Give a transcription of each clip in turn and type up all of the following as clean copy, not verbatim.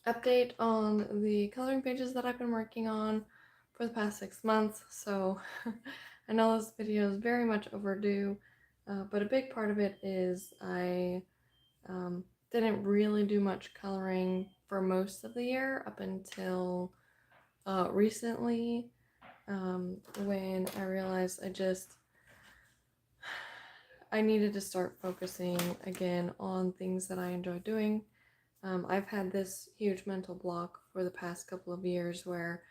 update on the coloring pages that I've been working on for the past 6 months. So I know this video is very much overdue, but a big part of it is I didn't really do much coloring for most of the year up until recently, when I realized I needed to start focusing again on things that I enjoy doing. I've had this huge mental block for the past couple of years where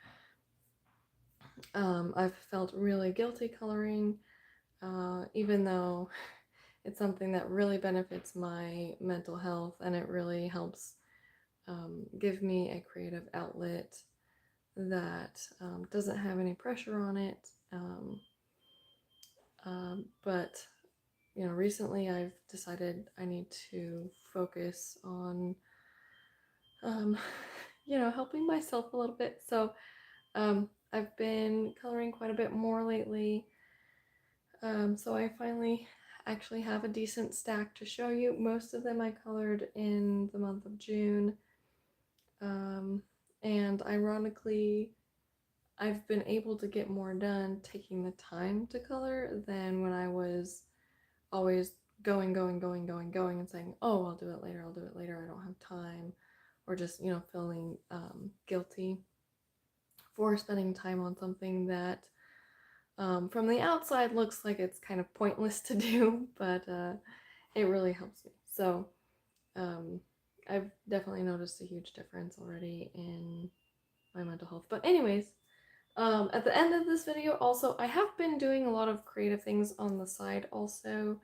I've felt really guilty coloring, even though it's something that really benefits my mental health and it really helps give me a creative outlet that doesn't have any pressure on it. But recently I've decided I need to focus on, um, helping myself a little bit. So I've been coloring quite a bit more lately. So I finally actually have a decent stack to show you. Most of them I colored in the month of June. And ironically, I've been able to get more done taking the time to color than when I was always going and saying, oh, I'll do it later, I don't have time. Or just, feeling guilty for spending time on something that from the outside looks like it's kind of pointless to do, but it really helps me. So um, I've definitely noticed a huge difference already in my mental health. But anyways, at the end of this video also, I have been doing a lot of creative things on the side also,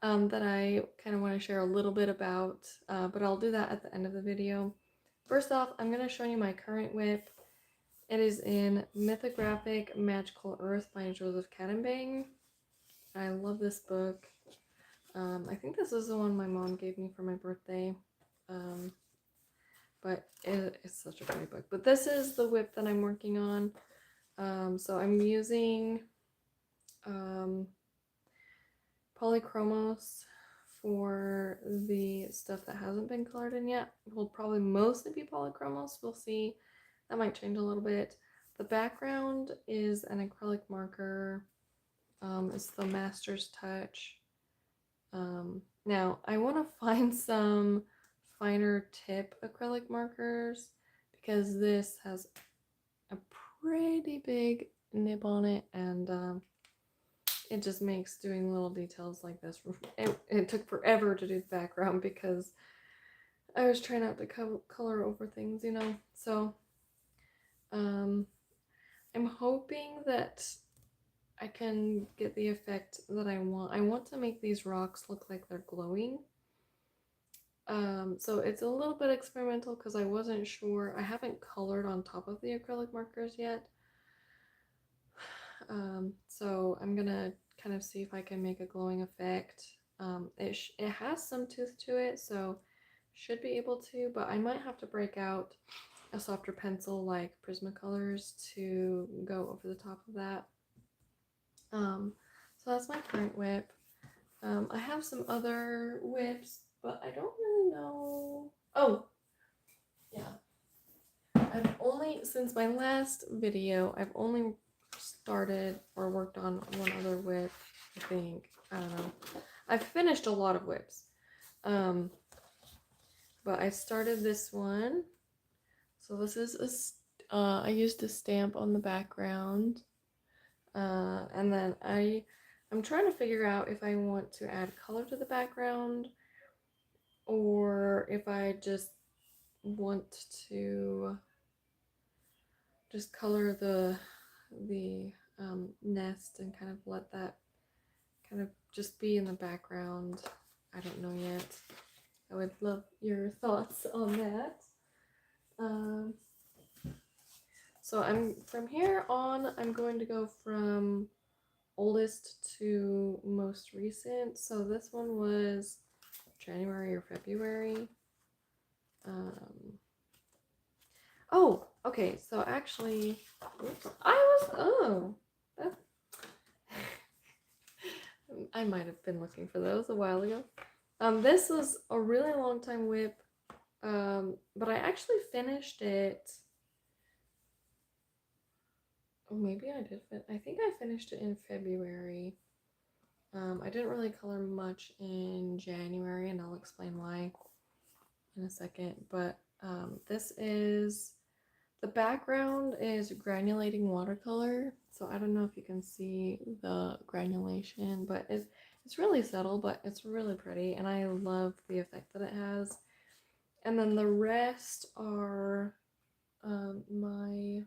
that I kind of want to share a little bit about, but I'll do that at the end of the video. First off, I'm going to show you my current whip. It is in Mythographic Magical Earth by Joseph Cadenbang. I love this book. I think this is the one my mom gave me for my birthday. But it's such a pretty book. But this is the whip that I'm working on. So I'm using polychromos for the stuff that hasn't been colored in yet. It will probably mostly be polychromos. We'll see. That might change a little bit. The background is an acrylic marker. It's the Master's Touch. Now, I want to find some finer tip acrylic markers because this has a pretty big nib on it, and it just makes doing little details like this. It took forever to do the background because I was trying not to color over things, So I'm hoping that I can get the effect that I want. I want to make these rocks look like they're glowing. So it's a little bit experimental because I wasn't sure. I haven't colored on top of the acrylic markers yet. So I'm gonna kind of see if I can make a glowing effect. It has some tooth to it, so should be able to, but I might have to break out a softer pencil like Prismacolors to go over the top of that. So that's my current whip. I have some other whips, but I don't really know. Oh, yeah. Since my last video, I've only started or worked on one other whip, I think. I don't know. I've finished a lot of whips. But I started this one. So this is I used a stamp on the background. And then I'm trying to figure out if I want to add color to the background or if I just want to just color the nest and kind of let that kind of just be in the background. I don't know yet. I would love your thoughts on that. So from here on, I'm going to go from oldest to most recent. So this one was January or February. Oh, okay. So actually, oops, that, I might have been looking for those a while ago. This was a really long time whip. But I actually finished it. Oh, maybe I did. I think I finished it in February. I didn't really color much in January, and I'll explain why in a second. But this is the background is granulating watercolor. So I don't know if you can see the granulation, but it's really subtle, but it's really pretty, and I love the effect that it has. And then the rest are my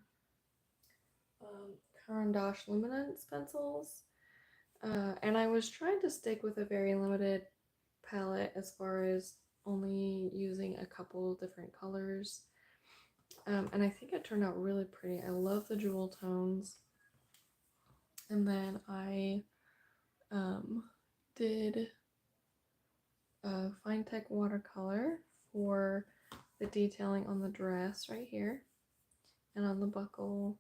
Caran d'Ache Luminance pencils. And I was trying to stick with a very limited palette as far as only using a couple different colors. And I think it turned out really pretty. I love the jewel tones. And then I did a Fine Tech watercolor for the detailing on the dress right here and on the buckle.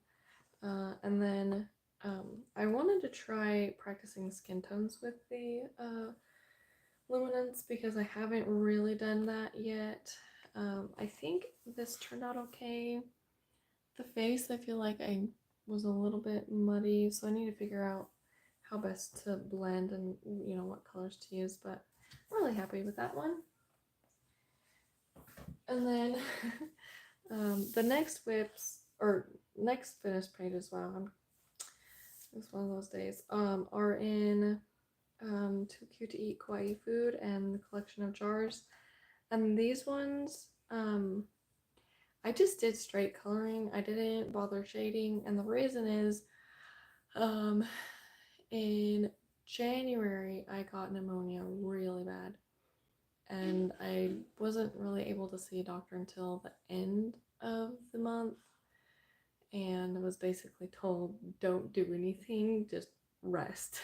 And then I wanted to try practicing skin tones with the luminance because I haven't really done that yet. I think this turned out okay. The face, I feel like I was a little bit muddy, so I need to figure out how best to blend and what colors to use, but I'm really happy with that one. And then the next whips, or next finished pages, wow, it's one of those days, are in Too Cute to Eat Kawaii Food and the collection of jars. And these ones, I just did straight coloring. I didn't bother shading, and the reason is, in January I got pneumonia really bad, and I wasn't really able to see a doctor until the end of the month, and I was basically told, don't do anything, just rest,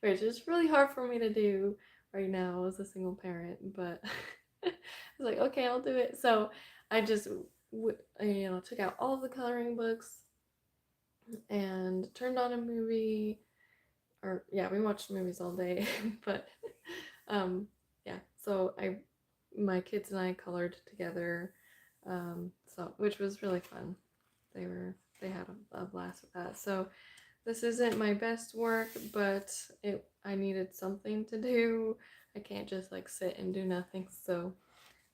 which is really hard for me to do right now as a single parent, but I was like, okay, I'll do it. So I just took out all of the coloring books and turned on a movie, or yeah, we watched movies all day. But yeah, so my kids and I colored together, so which was really fun. They had a blast with that. So this isn't my best work, but I needed something to do. I can't just like sit and do nothing, so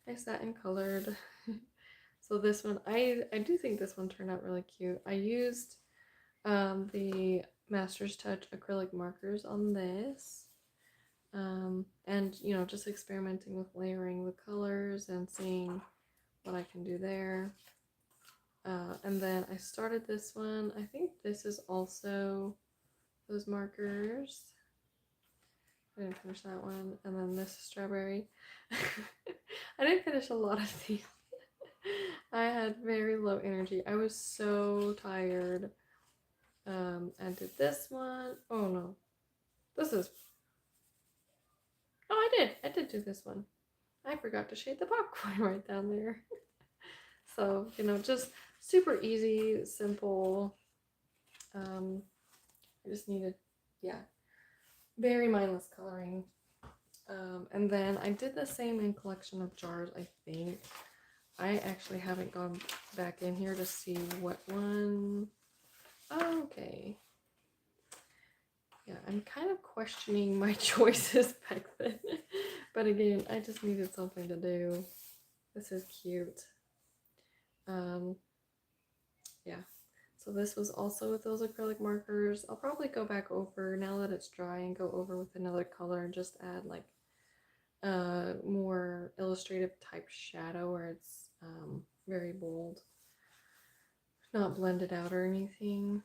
I sat and colored. So this one, I do think this one turned out really cute. I used the Master's Touch acrylic markers on this, and just experimenting with layering the colors and seeing what I can do there. And then I started this one. I think this is also those markers. I didn't finish that one. And then this is strawberry. I didn't finish a lot of these. I had very low energy. I was so tired. I did this one. Oh no. This is... Oh, I did do this one. I forgot to shade the popcorn right down there. So, just super easy, simple. I just needed, yeah, very mindless coloring. And then I did the same in collection of jars, I think. I actually haven't gone back in here to see what one. Oh, okay. Yeah, I'm kind of questioning my choices back then. But again, I just needed something to do. This is cute. Yeah. So this was also with those acrylic markers. I'll probably go back over now that it's dry and go over with another color and just add like more illustrative type shadow where it's very bold, not blended out or anything.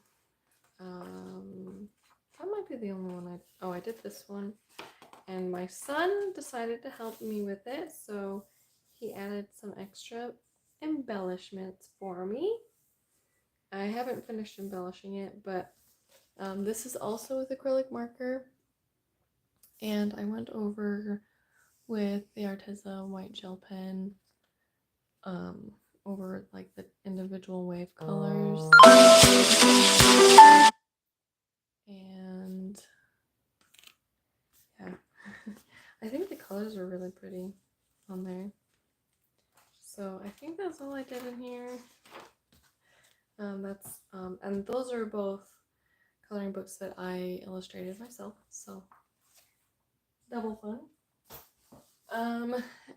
That might be the only one I did this one, and my son decided to help me with it, so he added some extra embellishments for me. I haven't finished embellishing it, but this is also with acrylic marker, and I went over with the Arteza white gel pen over like the individual wave colors, and yeah, I think the colors are really pretty on there. So I think that's all I did in here. And those are both coloring books that I illustrated myself, so double fun.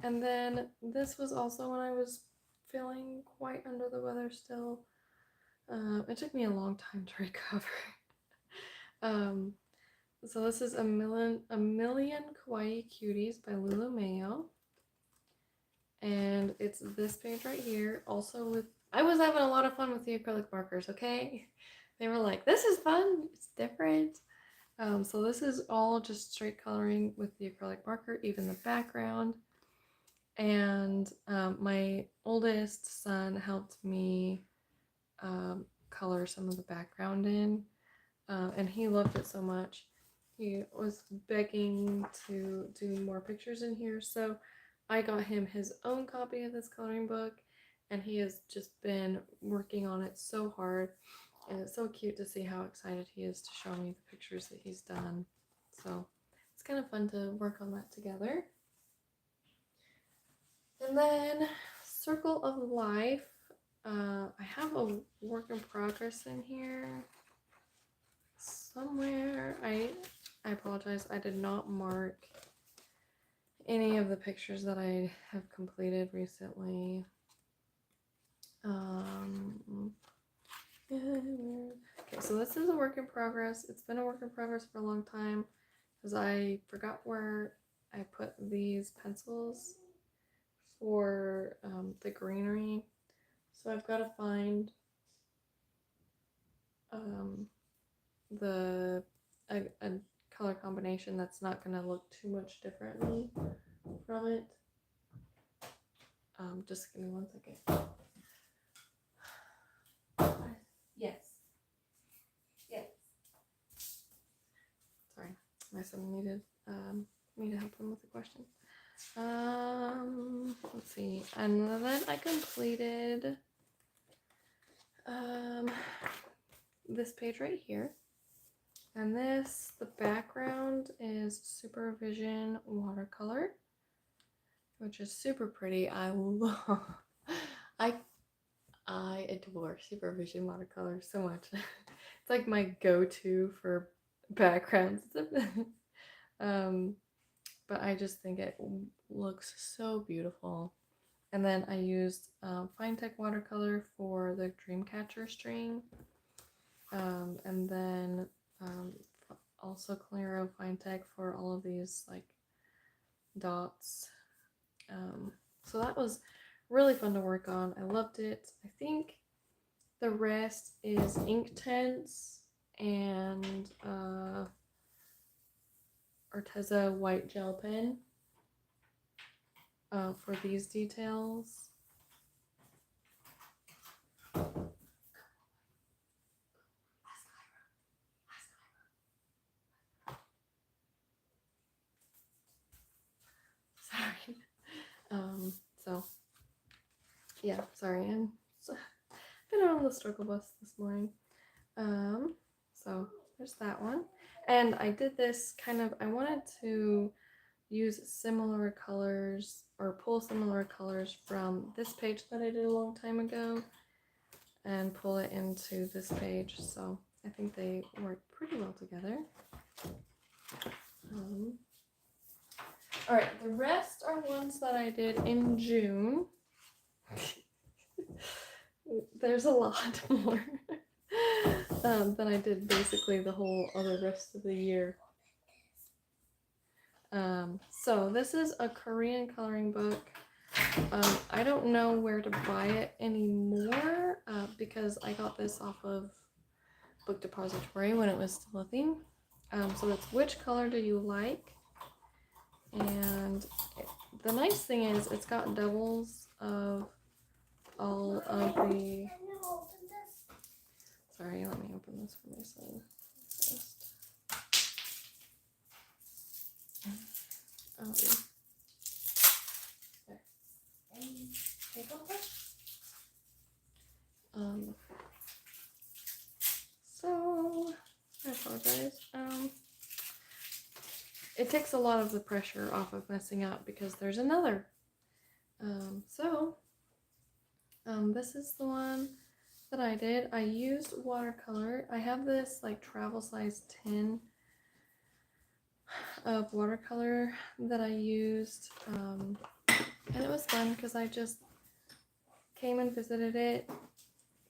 And then this was also when I was feeling quite under the weather still. It took me a long time to recover. So this is a million Kawaii Cuties by Lulu Mayo. And it's this page right here. Also with, I was having a lot of fun with the acrylic markers, okay? They were like, this is fun, it's different. So this is all just straight coloring with the acrylic marker, even the background. And my oldest son helped me color some of the background in, and he loved it so much. He was begging to do more pictures in here, so I got him his own copy of this coloring book, and he has just been working on it so hard, and it's so cute to see how excited he is to show me the pictures that he's done. So it's kind of fun to work on that together. And then Circle of Life. I have a work in progress in here somewhere. I apologize. I did not mark any of the pictures that I have completed recently. Okay, so this is a work in progress. It's been a work in progress for a long time because I forgot where I put these pencils for the greenery. So I've got to find a color combination that's not going to look too much differently from it. Just give me 1 second. Yes. Yes. Sorry, my son needed me to help him with a question. Let's see. And then I completed this page right here. And this, the background is Supervision watercolor, which is super pretty. I love, I adore Supervision watercolor so much. It's like my go-to for backgrounds. But I just think it looks so beautiful. And then I used Fine Tech watercolor for the Dreamcatcher string. And then also Claro Fine Tech for all of these like dots. So that was really fun to work on. I loved it. I think the rest is Inktense and Arteza white gel pen for these details. Sorry. So yeah, sorry, I'm been on the struggle bus this morning. So there's that one. And I did this kind of, I wanted to use similar colors or pull similar colors from this page that I did a long time ago and pull it into this page. So I think they work pretty well together. All right, the rest are ones that I did in June. There's a lot more than I did basically the whole other rest of the year. So this is a Korean coloring book. I don't know where to buy it anymore because I got this off of Book Depository when it was still a thing. So it's Which Color Do You Like? And the nice thing is it's got doubles of all of the... Sorry, let me open this for my son first. So I apologize. It takes a lot of the pressure off of messing up because there's another. So This is the one that I did. I used watercolor. I have this like travel size tin of watercolor that I used, and it was fun because I just came and visited it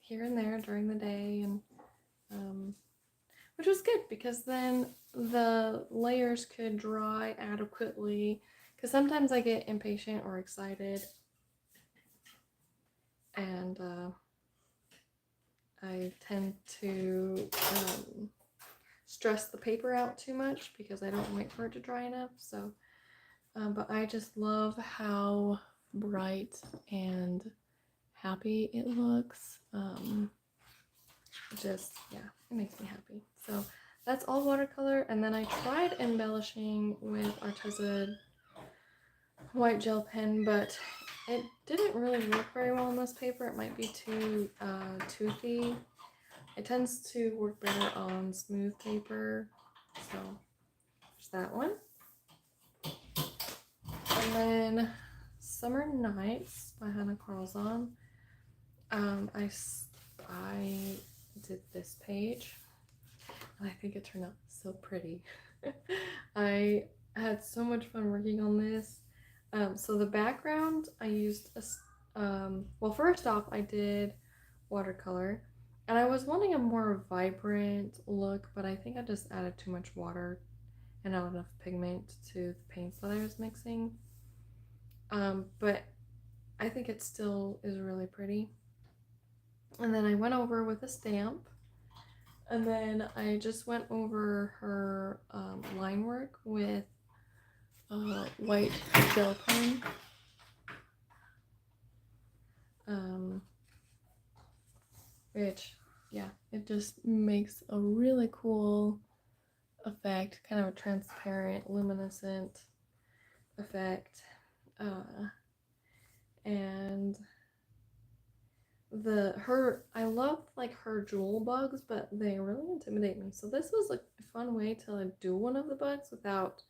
here and there during the day, and which was good because then the layers could dry adequately, because sometimes I get impatient or excited and I tend to stress the paper out too much because I don't wait for it to dry enough. So but I just love how bright and happy it looks. Just, yeah, it makes me happy. So that's all watercolor, and then I tried embellishing with Arteza white gel pen, but it didn't really work very well on this paper. It might be too toothy. It tends to work better on smooth paper. So there's that one. And then Summer Nights by Hannah Carlzon. I did this page, and I think it turned out so pretty. I had so much fun working on this. So the background I used well, first off I did watercolor, and I was wanting a more vibrant look, but I think I just added too much water and not enough pigment to the paints that I was mixing. But I think it still is really pretty. And then I went over with a stamp, and then I just went over her line work with white gel pen. Which, yeah, it just makes a really cool effect, kind of a transparent, luminescent effect. And I love like her jewel bugs, but they really intimidate me. So this was like a fun way to like do one of the bugs without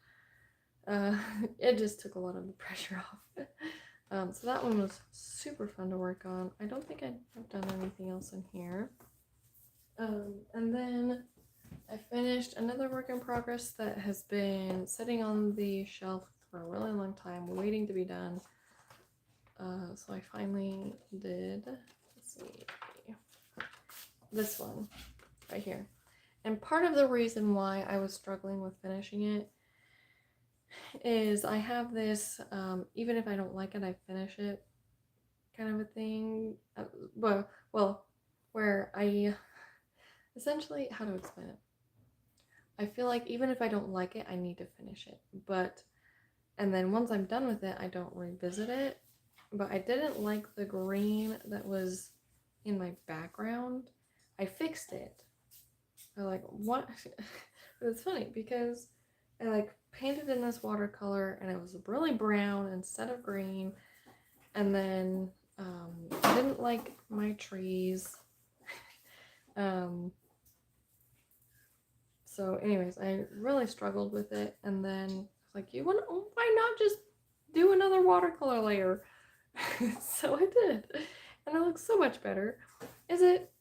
it just took a lot of the pressure off. So that one was super fun to work on. I don't think I've done anything else in here. And then I finished another work in progress that has been sitting on the shelf for a really long time, waiting to be done. So I finally did, let's see, this one right here. And part of the reason why I was struggling with finishing it is I have this, even if I don't like it, I finish it kind of a thing. Well, where I essentially, how to explain it? I feel like even if I don't like it, I need to finish it. And then once I'm done with it, I don't revisit it. But I didn't like the green that was in my background. I fixed it. I like, what? It's funny because I like painted in this watercolor and it was really brown instead of green. And then I didn't like my trees. So anyways, I really struggled with it, and then I was like, why not just do another watercolor layer? So I did, and it looks so much better. Is it,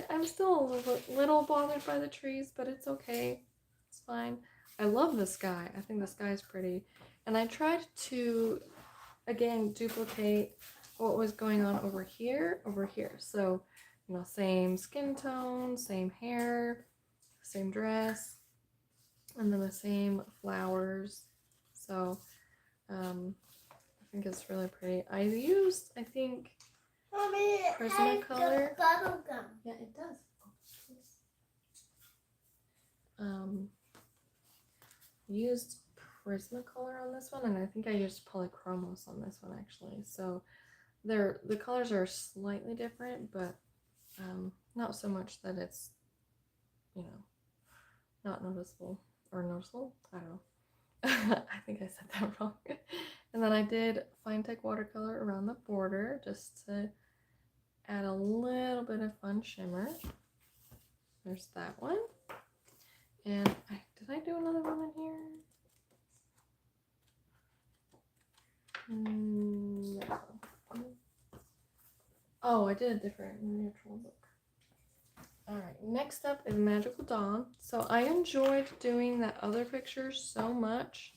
I'm still a little bothered by the trees, but it's okay. It's fine. I love the sky. I think the sky is pretty. And I tried to, again, duplicate what was going on over here. So, same skin tone, same hair, same dress, and then the same flowers. So I think it's really pretty. I used, I think, Mommy, Prismacolor. Bubblegum. Yeah, it does. Used Prismacolor on this one, and I think I used Polychromos on this one actually. So the colors are slightly different, but not so much that it's, not noticeable or noticeable. I don't know. I think I said that wrong. And then I did fine tech watercolor around the border just to add a little bit of fun shimmer. There's that one. And did I do another one in here? No. Oh, I did a different neutral look. Alright, next up is Magical Dawn. So I enjoyed doing that other picture so much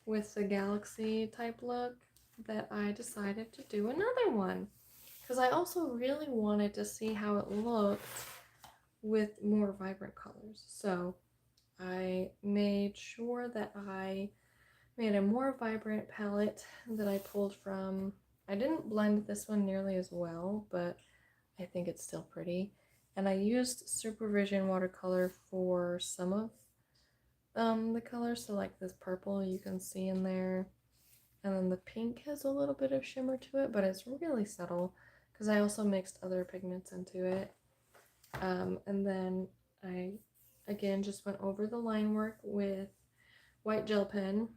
with the galaxy type look that I decided to do another one. Because I also really wanted to see how it looked with more vibrant colors. So I made sure that I made a more vibrant palette that I pulled from. I didn't blend this one nearly as well, but I think it's still pretty. And I used Supervision watercolor for some of the colors. So like this purple you can see in there. And then the pink has a little bit of shimmer to it, but it's really subtle because I also mixed other pigments into it. And then I, again, just went over the line work with white gel pen.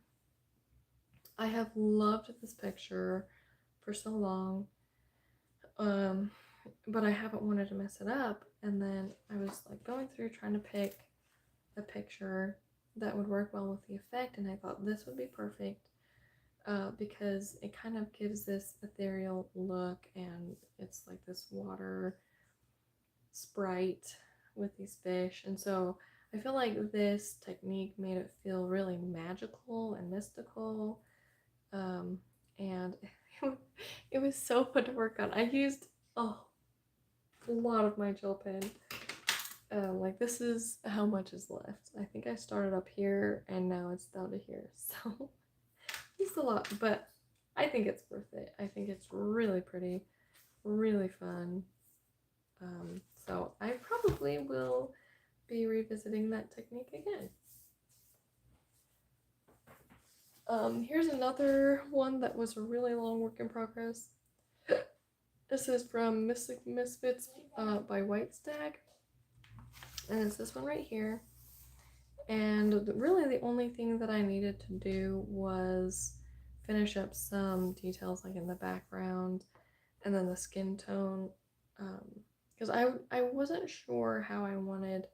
I have loved this picture for so long, but I haven't wanted to mess it up. And then I was like going through trying to pick a picture that would work well with the effect, and I thought this would be perfect because it kind of gives this ethereal look, and it's like this water sprite with these fish. And so I feel like this technique made it feel really magical and mystical. And it was so fun to work on. I used a lot of my gel pen. Like this is how much is left. I think I started up here and now it's down to here. So it's a lot, but I think it's worth it. I think it's really pretty, really fun. So I probably will be revisiting that technique again. Here's another one that was a really long work in progress. This is from Misfits by White Stag, and it's this one right here. And really the only thing that I needed to do was finish up some details like in the background and then the skin tone, because I wasn't sure how I wanted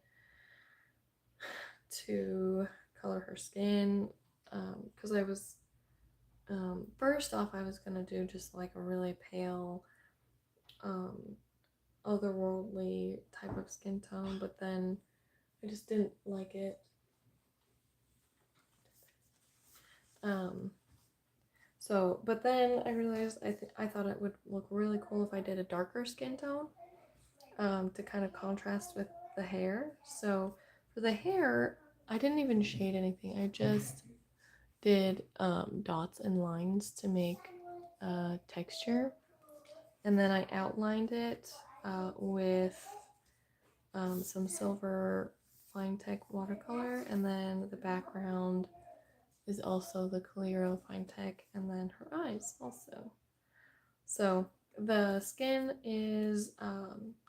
to color her skin, because I was first off I was gonna do just like a really pale otherworldly type of skin tone, but then I just didn't like it. So, but then I realized I thought it would look really cool if I did a darker skin tone, to kind of contrast with the hair. So for the hair, I didn't even shade anything. I just did dots and lines to make texture, and then I outlined it with some silver fine tech watercolor, and then the background is also the Calero fine tech, and then her eyes also. So the skin is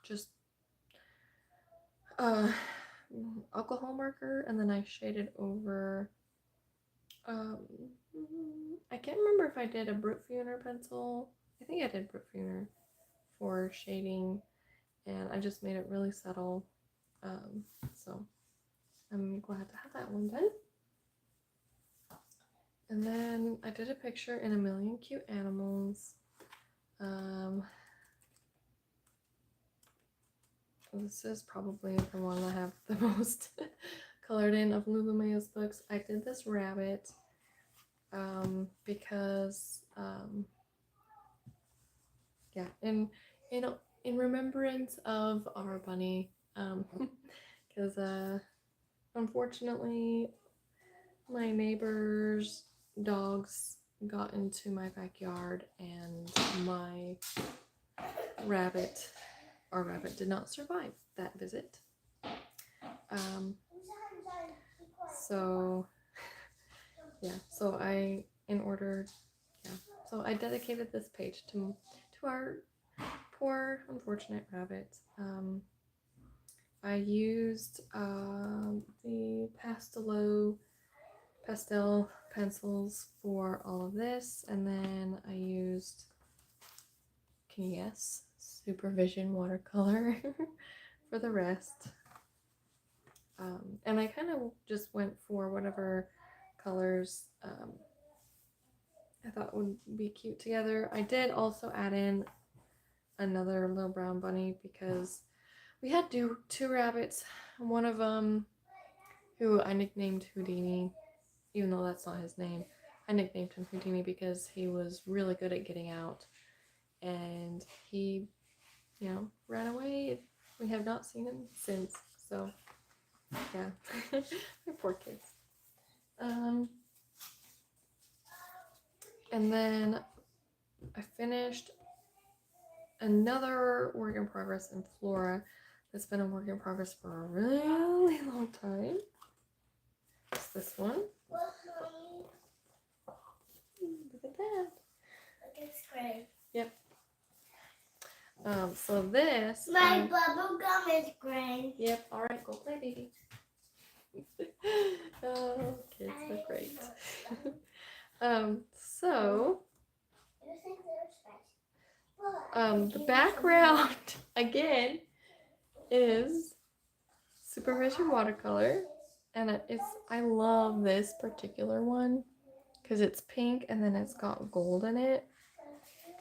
just alcohol marker, and then I shaded over. Um, I can't remember if I did a Brute Funer pencil. I think I did Brute Funer for shading, and I just made it really subtle. So I'm glad to have that one done. And then I did a picture in A Million Cute Animals. This is probably the one I have the most colored in of Lulu Mayo's books. I did this rabbit because yeah, in remembrance of our bunny, because unfortunately my neighbor's dogs got into my backyard, and my rabbit, our rabbit, did not survive that visit. So yeah, so I, in order, yeah, so I dedicated this page to our poor unfortunate rabbit. I used the pastel pencils for all of this, and then I used, can you guess, Supervision watercolor for the rest. And I kind of just went for whatever colors I thought would be cute together. I did also add in another little brown bunny because we had two rabbits. One of them, who I nicknamed Houdini, even though that's not his name. I nicknamed him Houdini because he was really good at getting out. And he, ran away. We have not seen him since. So, yeah. My poor kids. And then I finished another work in progress in Flora that's been a work in progress for a really long time. It's this one. Look at that. It's gray. Yep. So this. My bubble gum is gray. Yep. All right, go play, baby. Oh, kids are great. So. The background again is Supervision watercolor, and I love this particular one because it's pink and then it's got gold in it,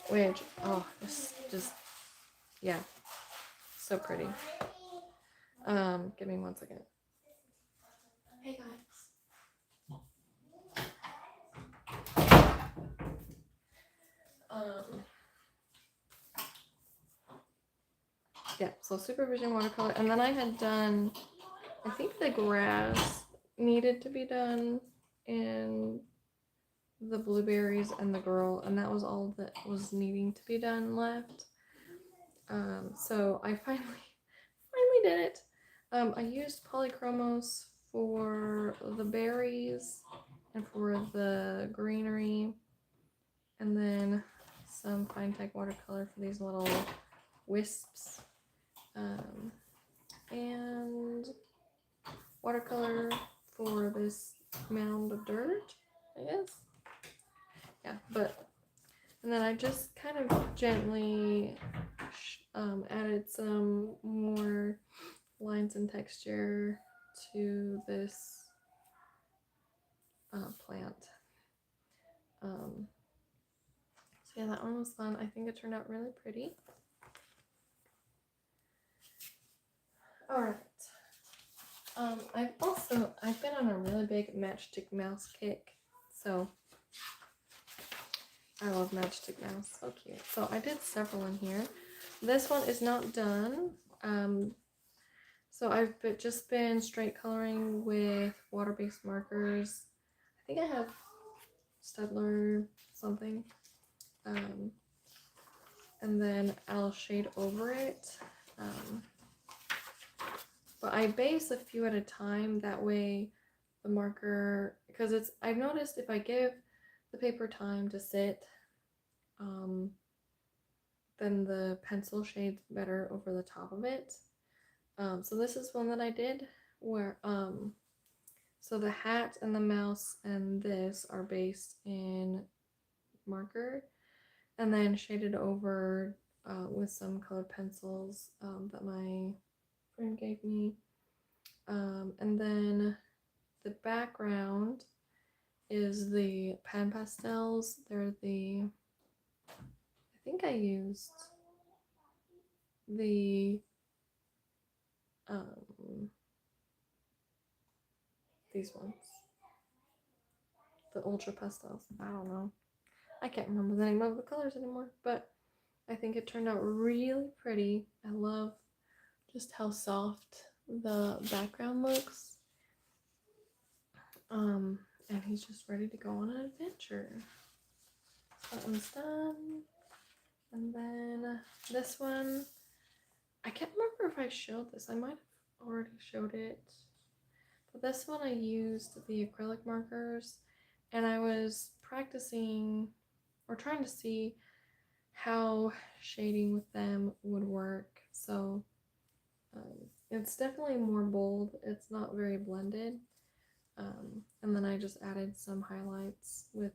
which it's just yeah, so pretty. Give me 1 second. Hey guys. Yeah, so Supervision watercolor, and then I had done, I think the grass needed to be done, and the blueberries and the girl, and that was all that was needing to be done left. So I finally did it. I used polychromos for the berries and for the greenery, and then some fine tech watercolor for these little wisps, and watercolor for this mound of dirt, I guess. Yeah, and then I just kind of gently added some more lines and texture to this plant. So yeah, that one was fun. I think it turned out really pretty. All right. I've been on a really big Matchstick Mouse kick, so I love Matchstick Mouse, so cute. So I did several in here. This one is not done. So I've just been straight coloring with water-based markers. I think I have Stedler something. And then I'll shade over it. But I base a few at a time, that way the marker, because I've noticed if I give the paper time to sit, then the pencil shades better over the top of it. So this is one that I did where, so the hat and the mouse and this are based in marker, and then shaded over with some colored pencils that my friend gave me. And then the background is the pan pastels. They're I think I used the these ones, the ultra pastels. I don't know, I can't remember the name of the colors anymore, but I think it turned out really pretty. I love just how soft the background looks. And he's just ready to go on an adventure. So that one's done. And then this one, I can't remember if I showed this. I might have already showed it. But this one I used the acrylic markers, and I was practicing or trying to see how shading with them would work. So it's definitely more bold. It's not very blended. And then I just added some highlights with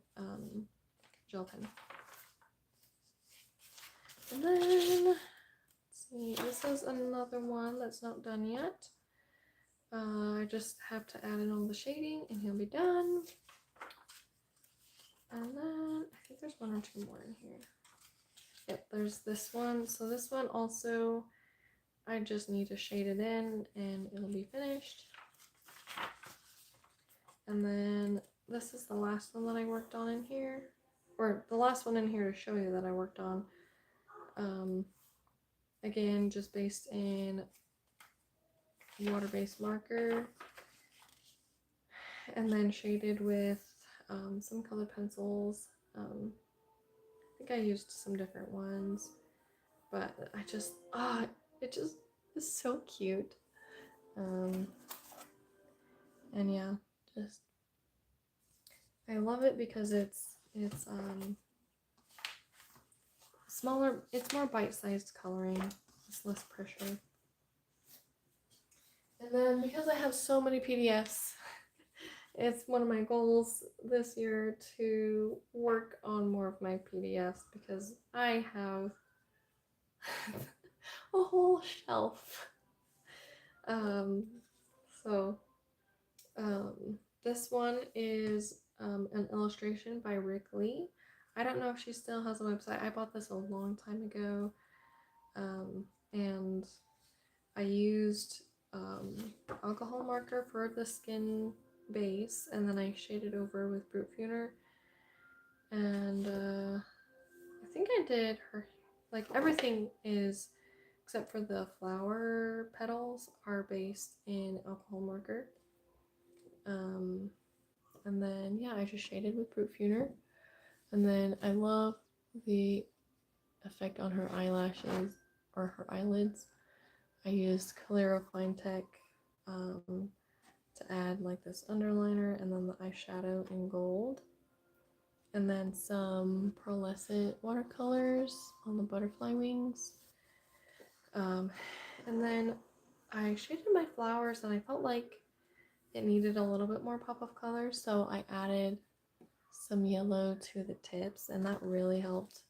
gel pen. And then, let's see, this is another one that's not done yet. I just have to add in all the shading and he'll be done. And then, I think there's one or two more in here. Yep, there's this one. So this one also, I just need to shade it in and it'll be finished. And then this is the last one that I worked on in here, or the last one in here to show you that I worked on. Again, just based in water-based marker, and then shaded with some colored pencils. I think I used some different ones, but I just, it just is so cute. And yeah, just I love it because it's smaller. It's more bite-sized coloring. It's less pressure. And then because I have so many PDFs, it's one of my goals this year to work on more of my PDFs because I have a whole shelf. Um, so this one is an illustration by Rick Lee. I don't know if she still has a website. I bought this a long time ago, and I used alcohol marker for the skin base, and then I shaded over with Brute Funer. And I think I did her, like everything is, except for the flower petals, are based in alcohol marker. And then, yeah, I just shaded with Brute Funer. And then I love the effect on her eyelashes or her eyelids. I used Calero Fine Tech to add like this underliner and then the eyeshadow in gold. And then some pearlescent watercolors on the butterfly wings. And then I shaded my flowers and I felt like it needed a little bit more pop of color, so I added some yellow to the tips, and that really helped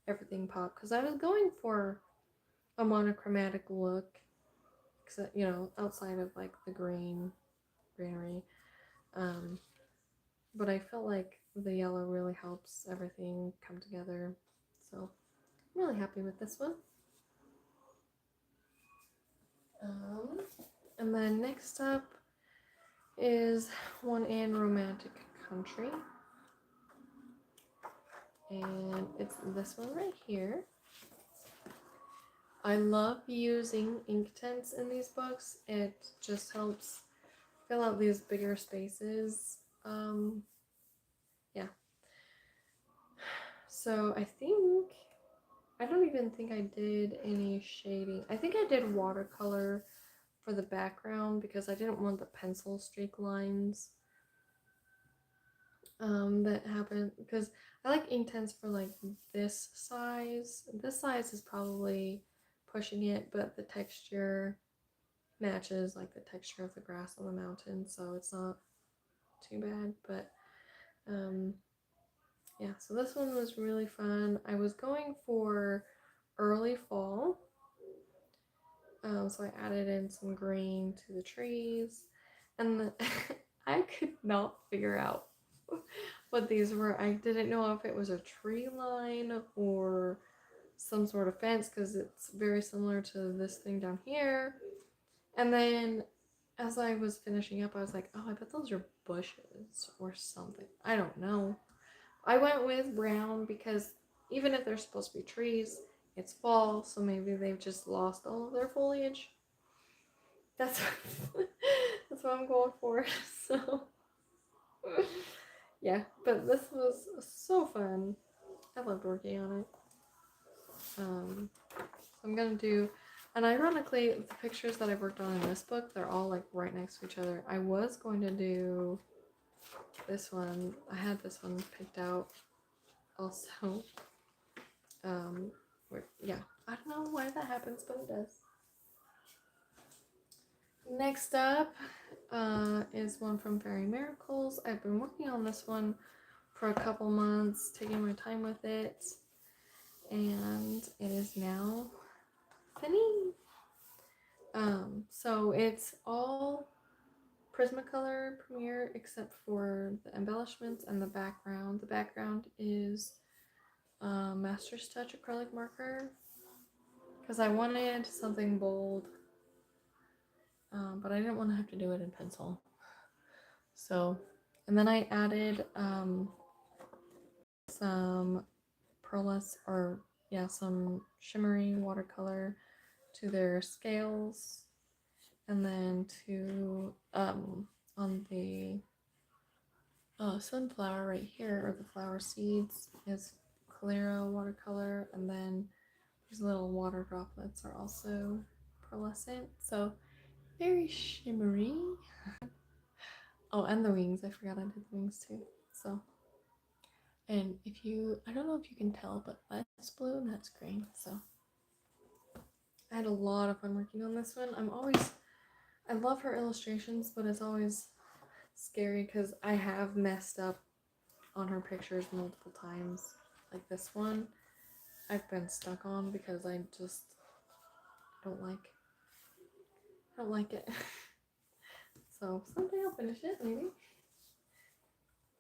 everything pop because I was going for a monochromatic look, except, you know, outside of like the greenery. But I felt like the yellow really helps everything come together, so I'm really happy with this one. And then next up is one in Romantic Country. And it's this one right here. I love using Inktense in these books. It just helps fill out these bigger spaces. Yeah. So I don't even think I did any shading. I think I did watercolor for the background because I didn't want the pencil streak lines that happen, because I like Inktense for like this size. This size is probably pushing it, but the texture matches like the texture of the grass on the mountain, so it's not too bad. But yeah, so this one was really fun. I was going for early fall, so I added in some green to the trees, and I could not figure out what these were. I didn't know if it was a tree line or some sort of fence because it's very similar to this thing down here. And then as I was finishing up, I was like, oh, I bet those are bushes or something. I don't know. I went with brown because even if they're supposed to be trees, it's fall, so maybe they've just lost all of their foliage. That's that's what I'm going for. So yeah, but this was so fun. I loved working on it. So I'm gonna do, and ironically, the pictures that I worked on in this book, they're all like right next to each other. I was going to do this one. I had this one picked out also. Yeah, I don't know why that happens, but it does. Next up is one from Fairy Miracles. I've been working on this one for a couple months, taking my time with it, and it is now finished. So it's all Prismacolor Premiere except for the embellishments and the background. The background is Master's Touch acrylic marker because I wanted something bold, but I didn't want to have to do it in pencil. So, and then I added some pearlescent, or yeah, some shimmery watercolor to their scales, and then to on the sunflower right here, or the flower seeds, is Calero watercolor, and then these little water droplets are also pearlescent, so very shimmery. Oh, and the wings, I forgot I did the wings too. So, and if you, I don't know if you can tell, but that's blue and that's green, so I had a lot of fun working on this one. I love her illustrations, but it's always scary because I have messed up on her pictures multiple times. Like this one, I've been stuck on because I just don't like don't like it. So someday I'll finish it, maybe.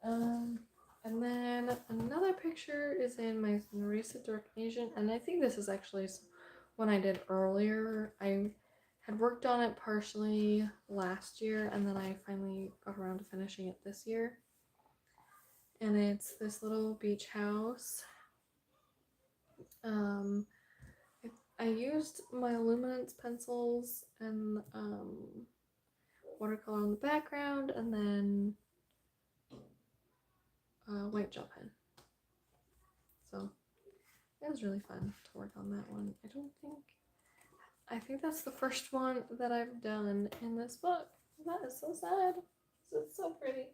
And then another picture is in my recent Dark Asian, and I think this is actually one I did earlier. I had worked on it partially last year, and then I finally got around to finishing it this year. And it's this little beach house. Um, I used my luminance pencils and watercolor on the background, and then white gel pen. So it was really fun to work on that one. I think that's the first one that I've done in this book. That is so sad. It's so pretty.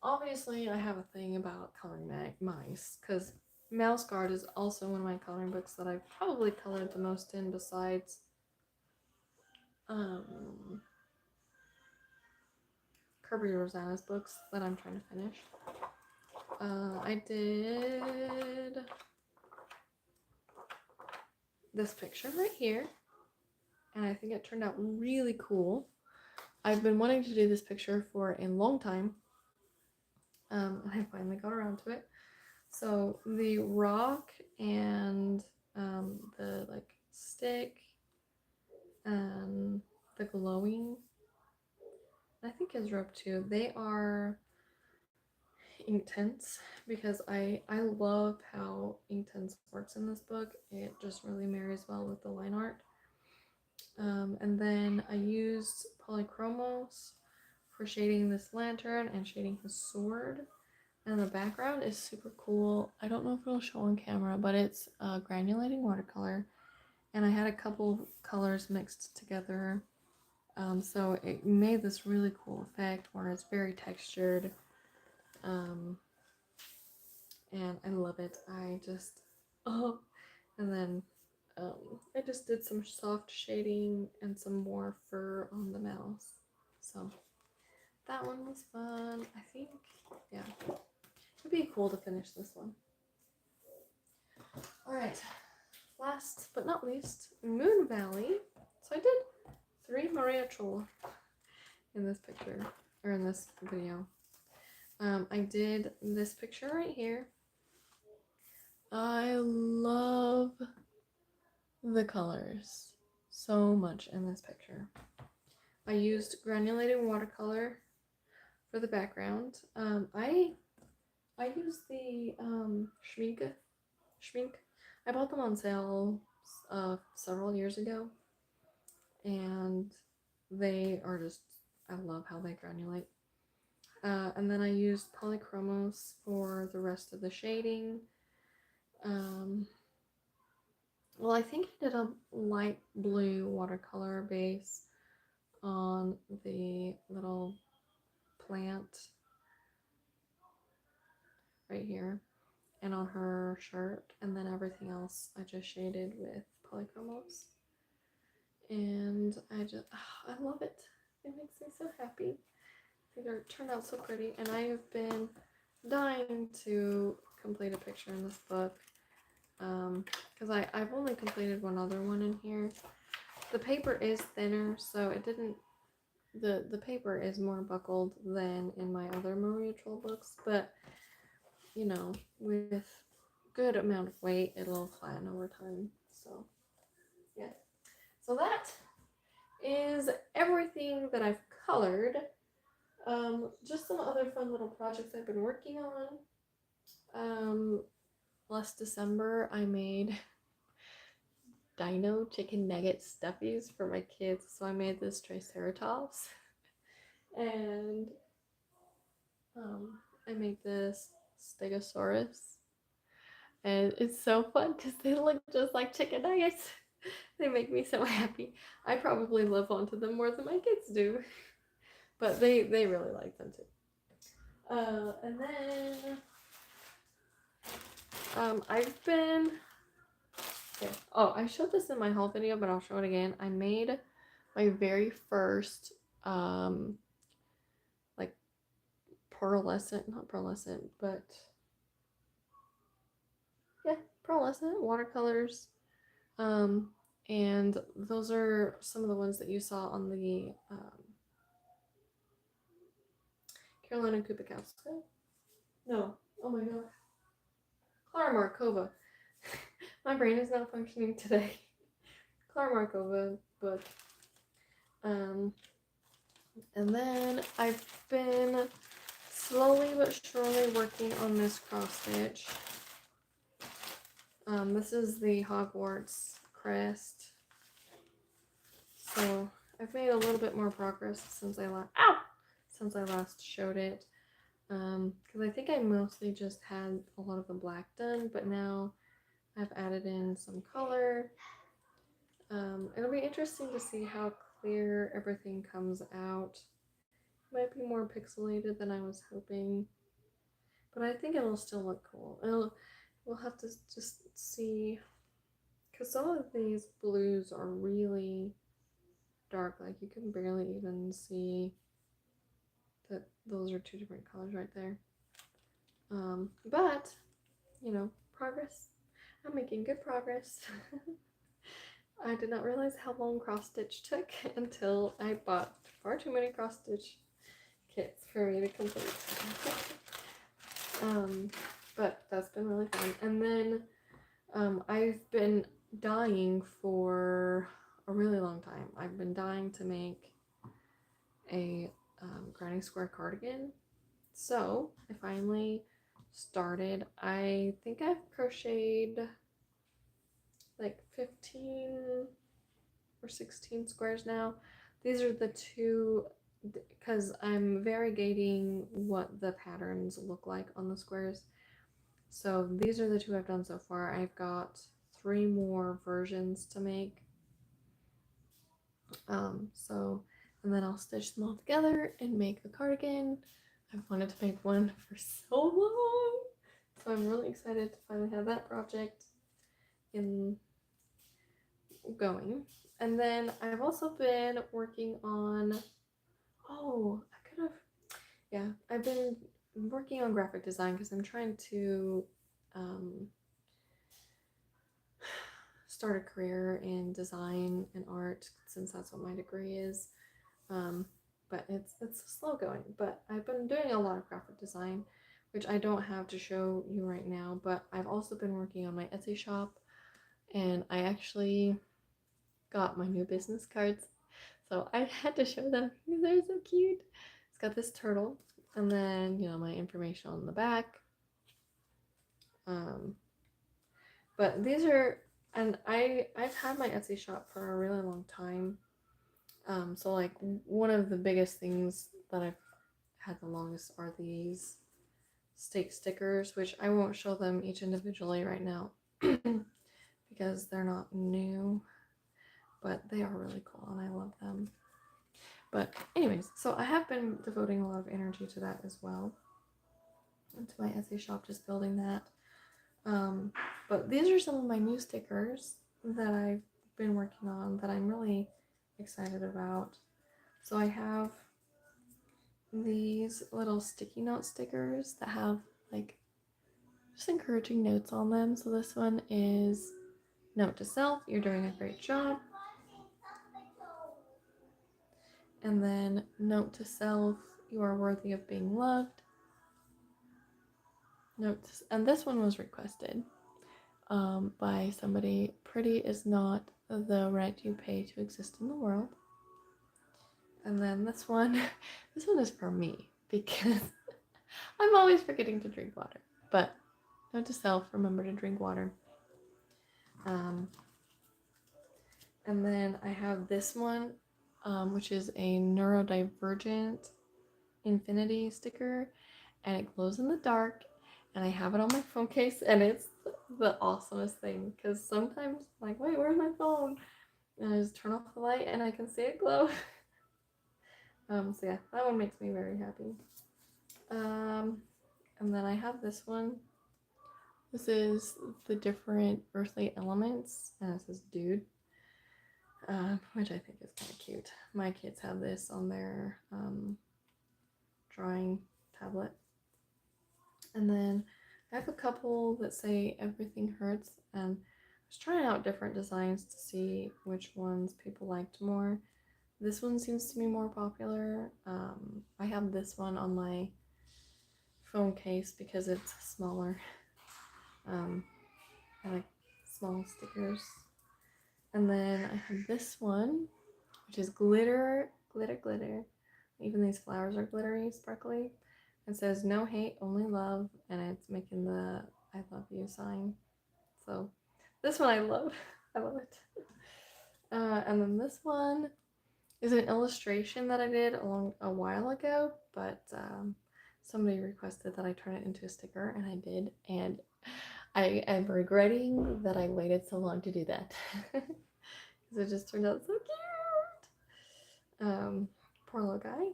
Obviously I have a thing about coloring mice, because Mouse Guard is also one of my coloring books that I've probably colored the most in, besides Kirby Rosanna's books that I'm trying to finish. I did this picture right here, and I think it turned out really cool. I've been wanting to do this picture for a long time, and I finally got around to it. So the rock and the like stick and the glowing, I think is rope too. They are Inktense, because I love how Inktense works in this book. It just really marries well with the line art. And then I used polychromos for shading this lantern and shading his sword. And the background is super cool. I don't know if it'll show on camera, but it's granulating watercolor. And I had a couple colors mixed together. So it made this really cool effect where it's very textured. And I love it. Oh, and then I just did some soft shading and some more fur on the mouse. So that one was fun. I think, yeah, it'd be cool to finish this one. All right, last but not least, Moon Valley. So I did 3 Maria Chola in this picture, or in this video. I did this picture right here. I love the colors so much in this picture. I used granulated watercolor for the background. I used the Schmink. I bought them on sale several years ago, and they are just, I love how they granulate. And then I used polychromos for the rest of the shading. Well, I think I did a light blue watercolor base on the little plant right here and on her shirt, and then everything else I just shaded with polychromos. And I love it. It makes me so happy. They turned out so pretty, and I have been dying to complete a picture in this book, because I've only completed one other one in here. The paper is thinner, so it didn't, the paper is more buckled than in my other Maria Troll books, but with good amount of weight, it'll flatten over time. So, yeah. So that is everything that I've colored. Just some other fun little projects I've been working on. Um, Last December, I made dino chicken nugget stuffies for my kids. So I made this Triceratops, and I made this Stegosaurus, and it's so fun because they look just like chicken nuggets. They make me so happy. I probably live onto them more than my kids do, but they really like them too. And then I've been okay. Oh, I showed this in my haul video, but I'll show it again. I made my very first like pearlescent, not pearlescent, but yeah, pearlescent watercolors. Um, and those are some of the ones that you saw on the Carolina Kubikowska. No, oh my god, Clara Markova. My brain is not functioning today. Clara Markova book. Um, and then I've been slowly but surely working on this cross stitch. This is the Hogwarts crest. So I've made a little bit more progress since I last showed it. Because I think I mostly just had a lot of the black done, but now I've added in some color. It'll be interesting to see how clear everything comes out. It might be more pixelated than I was hoping, but I think it'll still look cool. We'll have to just see, because some of these blues are really dark, like you can barely even see that those are two different colors right there. But progress. I'm making good progress. I did not realize how long cross stitch took until I bought far too many cross stitch kits for me to complete. But that's been really fun. And then I've been dying for a really long time. I've been dying to make a grinding square cardigan. So I finally started. I think I've crocheted like 15 or 16 squares now. These are the two, because I'm variegating what the patterns look like on the squares. So these are the two I've done so far. I've got 3 more versions to make. And then I'll stitch them all together and make a cardigan. I've wanted to make one for so long. So I'm really excited to finally have that project in going. And then I've also been working on, I've been working on graphic design because I'm trying to start a career in design and art, since that's what my degree is. But it's slow going. But I've been doing a lot of graphic design, which I don't have to show you right now. But I've also been working on my Etsy shop, and I actually got my new business cards, so I had to show them because they're so cute. It's got this turtle, and then my information on the back. But these are, and I've had my Etsy shop for a really long time. So like one of the biggest things that I've had the longest are these steak stickers, which I won't show them each individually right now because they're not new, but they are really cool and I love them. But anyways, so I have been devoting a lot of energy to that as well, and to my Etsy shop, just building that. But these are some of my new stickers that I've been working on that I'm really excited about. So I have these little sticky note stickers that have like just encouraging notes on them. So this one is note to self, you're doing a great job. And then note to self, you are worthy of being loved. notes, and this one was requested by somebody. Pretty is not the rent you pay to exist in the world. And then this one, this one is for me because I'm always forgetting to drink water. But note to self, remember to drink water. Um, and then I have this one, which is a neurodivergent infinity sticker, and it glows in the dark. And I have it on my phone case, and it's the awesomest thing because sometimes I'm like, wait, where's my phone? And I just turn off the light and I can see it glow. So yeah, that one makes me very happy. And then I have this one. This is the different earthly elements, and it says dude, which I think is kind of cute. My kids have this on their drawing tablet. And then I have a couple that say everything hurts, and I was trying out different designs to see which ones people liked more. This one seems to be more popular. I have this one on my phone case because it's smaller. I like small stickers. And then I have this one, which is glitter, glitter, glitter. Even these flowers are glittery, sparkly. It says no hate, only love, and it's making the I love you sign. So this one I love. I love it. And then this one is an illustration that I did a while ago, but somebody requested that I turn it into a sticker, and I did. And I am regretting that I waited so long to do that. Because it just turned out so cute. Poor little guy.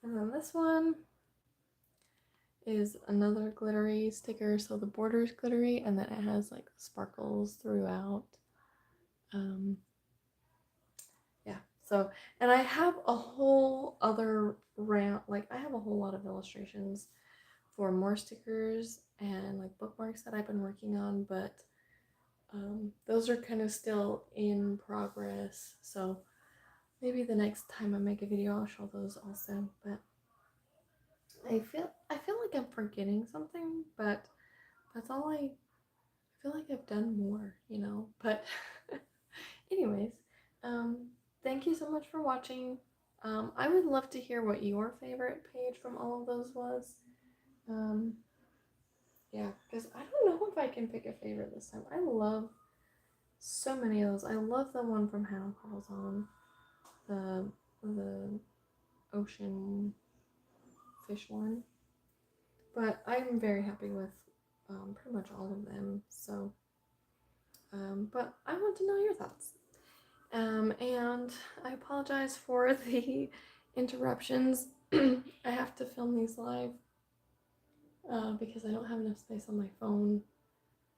And then this one is another glittery sticker. So the border is glittery, and then it has like sparkles throughout. Yeah. So, and I have a whole other round, like I have a whole lot of illustrations for more stickers and like bookmarks that I've been working on, but those are kind of still in progress. So maybe the next time I make a video, I'll show those also. But I feel like I'm forgetting something, but that's all I feel like I've done more, you know. But anyways, um, thank you so much for watching. I would love to hear what your favorite page from all of those was. Um, yeah, because I don't know if I can pick a favorite this time. I love so many of those. I love the one from Hannah Calls On, the ocean fish one. But I'm very happy with pretty much all of them. So, but I want to know your thoughts. And I apologize for the interruptions. I have to film these live because I don't have enough space on my phone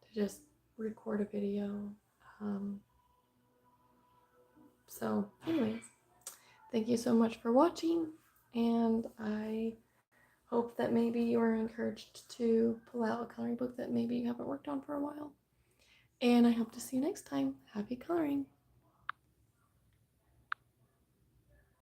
to just record a video. Um, anyways, thank you so much for watching, and I hope that maybe you are encouraged to pull out a coloring book that maybe you haven't worked on for a while. And I hope to see you next time. Happy coloring!